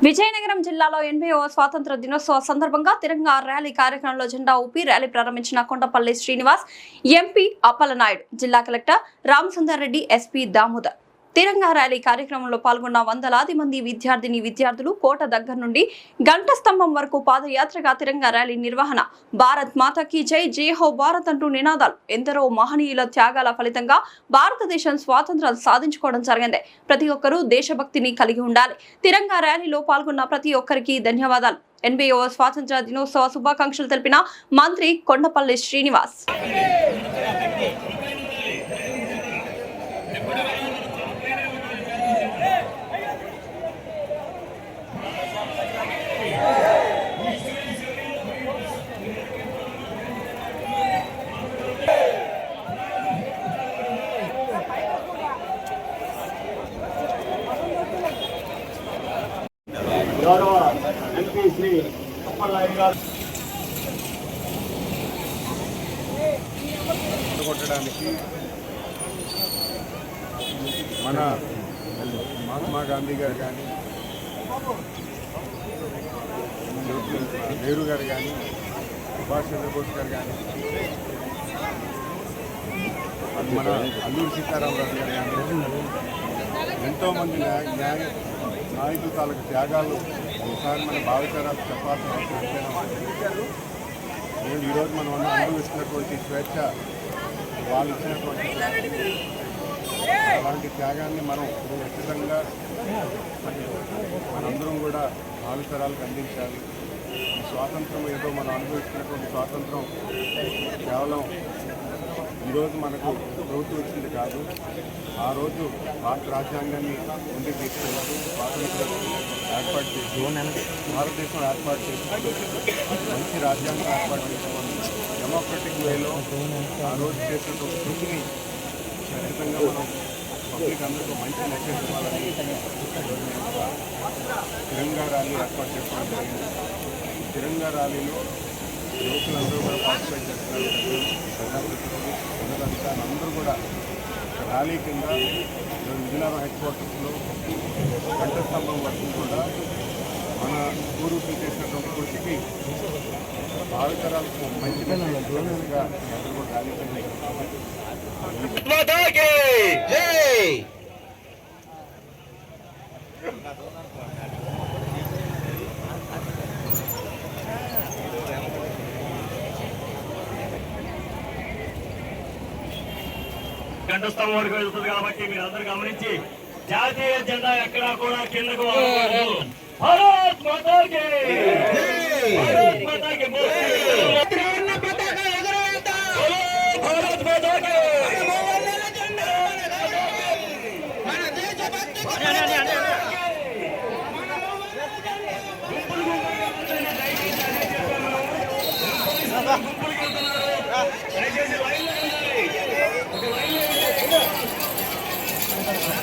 విజయనగరం జిల్లాలో 80వ స్వాతంత్ర దినోత్సవ సందర్భంగా తిరంగా ర్యాలీ కార్యక్రమంలో జెండా ఊపి ర్యాలీ ప్రారంభించిన కొండపల్లి శ్రీనివాస్, ఎంపీ అప్పలనాయుడు, జిల్లా కలెక్టర్ రామసుందర్ రెడ్డి, ఎస్పీ దామోదర్. తిరంగా ర్యాలీ కార్యక్రమంలో పాల్గొన్న వందలాది మంది విద్యార్థులు కోట దగ్గర నుండి గంట స్తంభం వరకు పాదయాత్రగా తిరంగా ర్యాలీ నిర్వహణ. భారత్ మాతాకి జై, జై హో భారత్ అంటూ నినాదాలు. ఎందరో మహనీయుల త్యాగాల ఫలితంగా భారతదేశం స్వాతంత్రం సాధించుకోవడం జరిగింది. ప్రతి ఒక్కరూ దేశభక్తిని కలిగి ఉండాలి. తిరంగా ర్యాలీలో పాల్గొన్న ప్రతి ఒక్కరికి ధన్యవాదాలు. 80వ స్వాతంత్ర దినోత్సవ శుభాకాంక్షలు తెలిపిన మంత్రి కొండపల్లి శ్రీనివాస్. గౌరవ ఎంపీ శ్రీ అప్పలనాయుడు గారు కొట్టడానికి మన మహాత్మా గాంధీ గారు కానీ, నెహ్రూ గారు కానీ, సుభాష్ చంద్రబోస్ గారు కానీ, మన అల్లూరి సీతారామరాజు గారు కానీ, ఎంతోమంది నాయకుల తాలూకు త్యాగాలు ఒకసారి మన భావితరాలు చెప్పాల్సిన అవసరం ఎంతైనా నేను ఈరోజు మనం అనుభవిస్తున్నటువంటి స్వేచ్ఛ వాళ్ళు ఇచ్చినటువంటి అలాంటి త్యాగాన్ని మనం ఖచ్చితంగా మనందరం కూడా భావితరాలకు అందించాలి. ఈ స్వాతంత్రం ఏదో మనం అనుభవిస్తున్నటువంటి స్వాతంత్రం కేవలం ఈరోజు మనకు ప్రభుత్వం ఇచ్చింది కాదు. ఆ రోజు భారత రాజ్యాంగాన్ని ముందుకు తీసుకెళ్తూ స్వాతంత్రం ఏర్పాటు చేసి భారతదేశం ఏర్పాటు చేసి మంచి రాజ్యాంగం ఏర్పాటు చేసుకోవాలి. డెమోక్రటిక్ వేలో ఆ రోజు చేసినటువంటి కృషిని ఖచ్చితంగా మనం పబ్లిక్ అందరికీ మంచి మెసేజ్ ఇవ్వాలని తిరంగా ర్యాలీ ఏర్పాటు చేసుకోవడం జరిగింది. తిరంగా ర్యాలీలో యువకులందరూ కూడా పార్టిసిపేట్ చేస్తున్నారు. ప్రజాప్రతినిధులు, ఉన్నతాధికారులు అందరూ కూడా ర్యాలీ కింద విజయనగరం హెడ్ క్వార్టర్స్లో గంట స్తంభం వరకు కూడా మన పూర్వీకులు చేసినటువంటి కృషికి భావితరాలకు మంచి మెసేజ్గా అందరూ కూడా ర్యాలీ కింద గంట స్తంభం వరకు వెళ్తుంది కాబట్టి మీరు అందరూ గమనించి జాతీయ జెండా ఎక్కడా కూడా కిందకు భారత్ మాతాకి భారత్ మాతాకి భారత్ మాతాకి దయచేసి లైన్లో ఉండాలి.